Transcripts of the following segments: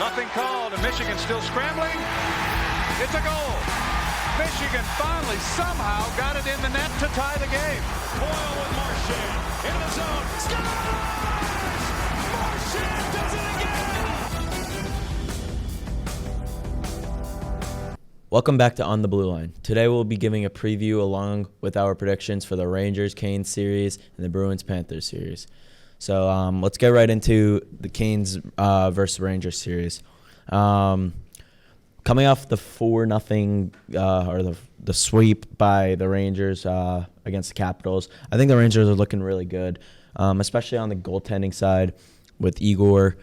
Nothing called, and Michigan still scrambling. It's a goal. Michigan finally somehow got it in the net to tie the game. Boyle with Marchand in the zone. Scores! Marchand does it again! Welcome back to On the Blue Line. Today we'll be giving a preview along with our predictions for the Rangers-Canes series and the Bruins-Panthers series. So let's get right into the Canes versus Rangers series. Coming off the 4-0 or the sweep by the Rangers against the Capitals, I think the Rangers are looking really good, especially on the goaltending side with Igor.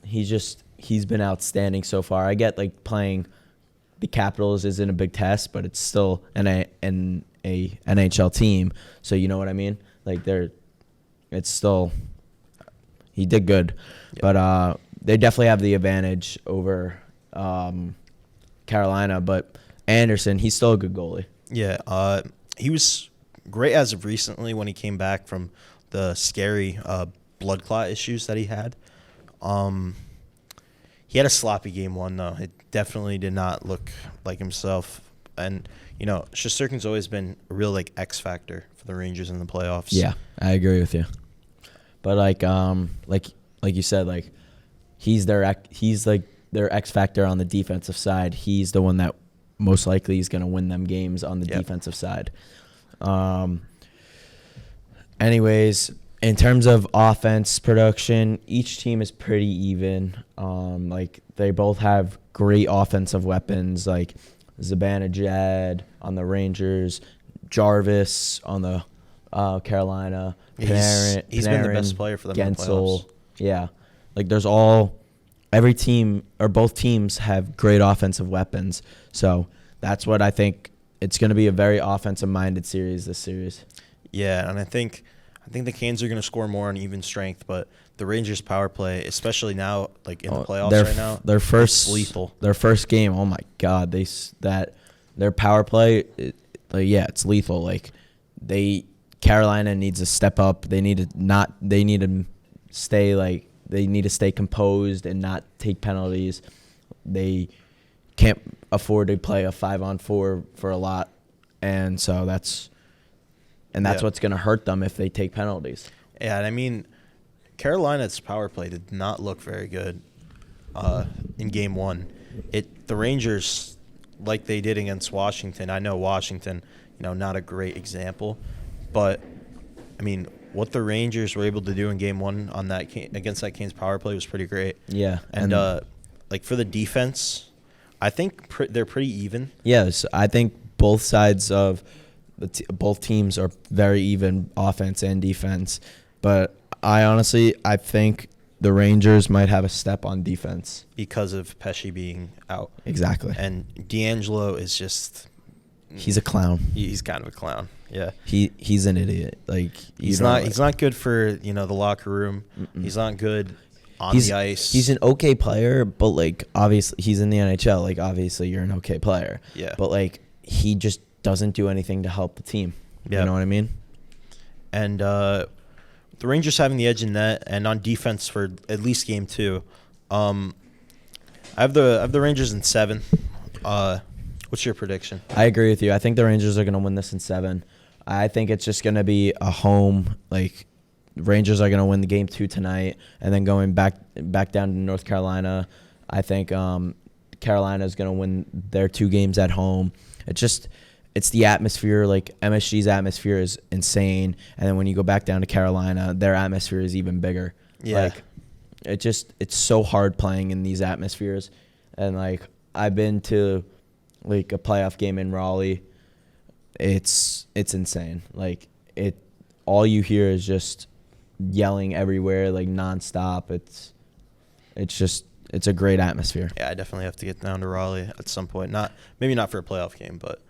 He's been outstanding so far. I get like playing the Capitals isn't a big test, but it's still an NHL team, so you know what I mean. Like he did good, yep. But they definitely have the advantage over Carolina, but Anderson, he's still a good goalie. Yeah, he was great as of recently when he came back from the scary blood clot issues that he had. He had a sloppy game one, though. It definitely did not look like himself. And, you know, Shesterkin's always been a real, like, X factor for the Rangers in the playoffs. Yeah, I agree with you. But, like you said, like, he's their X factor on the defensive side. He's the one that most likely is going to win them games on the defensive side. Anyways, in terms of offense production, each team is pretty even. Like they both have great offensive weapons, like Zibanejad on the Rangers, Jarvis on the Carolina. He's been the best player for them in the playoffs. Yeah, like every team or both teams have great offensive weapons. So that's what I think. It's going to be a very offensive-minded series this series. Yeah, and I think the Canes are going to score more on even strength, but the Rangers' power play, especially now, like in the playoffs right now, it's lethal. Their first game, oh my God, their power play, it's lethal. Like Carolina needs to step up. They need to stay composed and not take penalties. They can't afford to play a 5-on-4 for a lot, and so that's what's going to hurt them if they take penalties. Yeah, and I mean, Carolina's power play did not look very good in Game 1. The Rangers, like they did against Washington, I know Washington, not a great example, but, I mean, what the Rangers were able to do in Game 1 on against that Canes power play was pretty great. Yeah. And like for the defense, I think they're pretty even. Yes, I think both sides of both teams are very even offense and defense, but I think the Rangers might have a step on defense because of Pesce being out. Exactly. And D'Angelo is just he's a clown. He's kind of a clown. Yeah. He's an idiot. Like he's not good for, the locker room. Mm-mm. He's not good on the ice. He's an okay player, but like obviously he's in the NHL. Like obviously you're an okay player. Yeah. But like he just doesn't do anything to help the team. Yep. You know what I mean? And the Rangers having the edge in net and on defense for at least Game 2. I have the Rangers in 7. What's your prediction? I agree with you. I think the Rangers are going to win this in 7. I think it's just going to be a home. Like Rangers are going to win the Game 2 tonight, and then going back down to North Carolina. I think Carolina is going to win their 2 games at home. It's the atmosphere. Like MSG's atmosphere is insane, and then when you go back down to Carolina, their atmosphere is even bigger. Yeah. Like it's so hard playing in these atmospheres, and like I've been to like a playoff game in Raleigh. It's insane. Like all you hear is just yelling everywhere, like nonstop. It's a great atmosphere. Yeah, I definitely have to get down to Raleigh at some point. Maybe not for a playoff game, but.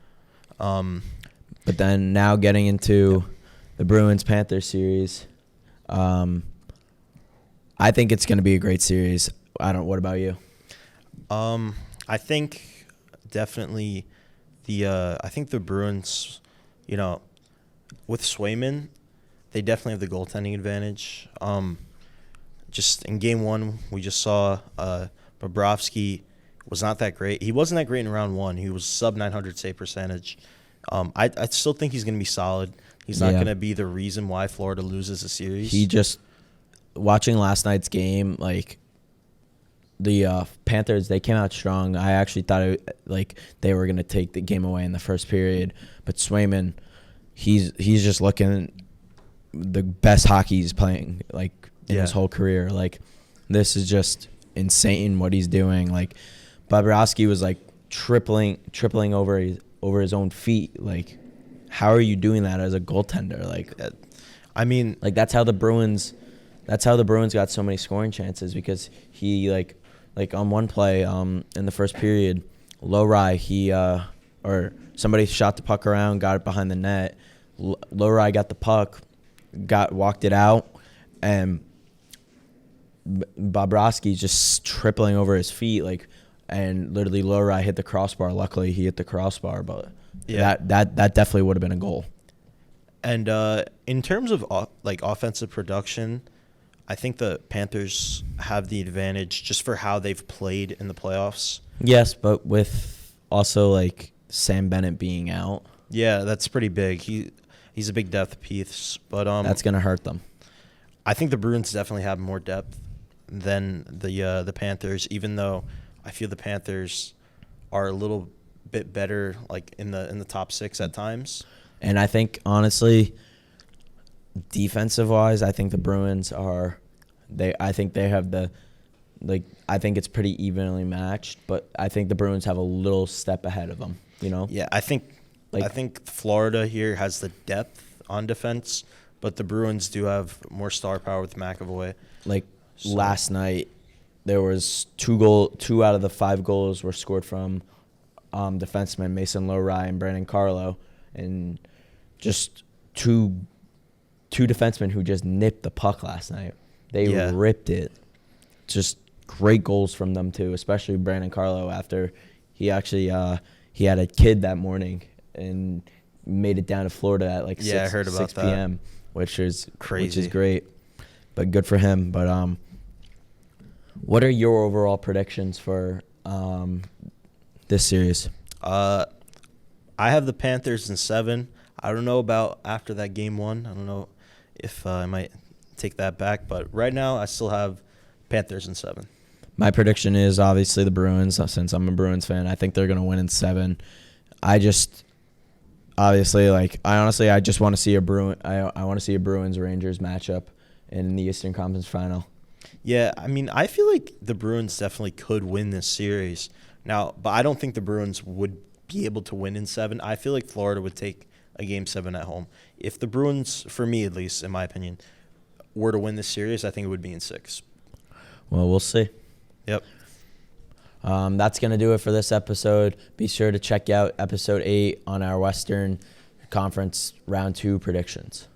But then now getting into the Bruins-Panthers series, I think it's going to be a great series. What about you? I think definitely I think the Bruins, with Swayman, they definitely have the goaltending advantage. Just in Game 1, we just saw Bobrovsky was not that great. He wasn't that great in round one. He was sub 900 save percentage. I still think he's going to be solid. He's not going to be the reason why Florida loses a series. He just watching last night's game, like the Panthers, they came out strong. I actually thought they were going to take the game away in the first period, but Swayman, he's just looking the best hockey he's playing like in his whole career. Like this is just insane what he's doing. Like Bobrovsky was like tripling over his own feet. Like how are you doing that as a goaltender? Like I mean, like that's how the Bruins got so many scoring chances, because he like on one play in the first period, Lowry, or somebody shot the puck around, got it behind the net. Lowry got the puck, walked it out, and Bobrovsky's just tripling over his feet, like, and literally Lowry hit the crossbar. Luckily, he hit the crossbar, but that definitely would have been a goal. And in terms of offensive production, I think the Panthers have the advantage just for how they've played in the playoffs. Yes, but with also like Sam Bennett being out. Yeah, that's pretty big. He's a big depth piece, but that's gonna hurt them. I think the Bruins definitely have more depth than the Panthers, even though I feel the Panthers are a little bit better, like in the top six at times. And I think honestly, defensive wise, I think the Bruins are. I think they have the. Like I think it's pretty evenly matched, but I think the Bruins have a little step ahead of them. You know. Yeah, I think Florida here has the depth on defense, but the Bruins do have more star power with McAvoy. Like last night, there was two out of the 5 goals were scored from defensemen Mason Lowry and Brandon Carlo, and just two defensemen who just nipped the puck last night. They ripped it. Just great goals from them too, especially Brandon Carlo after he actually he had a kid that morning and made it down to Florida at like 6 p.m., which is crazy, which is great. But good for him. But what are your overall predictions for this series? I have the Panthers in 7. I don't know about after that game 1. I don't know if I might take that back, but right now I still have Panthers in 7. My prediction is obviously the Bruins, since I'm a Bruins fan. I think they're going to win in 7. I just honestly I just want to see a I want to see a Bruins Rangers matchup in the Eastern Conference Final. Yeah, I mean, I feel like the Bruins definitely could win this series now, but I don't think the Bruins would be able to win in 7. I feel like Florida would take a game 7 at home. If the Bruins, for me at least, in my opinion, were to win this series, I think it would be in 6. Well, we'll see. Yep. That's going to do it for this episode. Be sure to check out episode 8 on our Western Conference Round 2 predictions.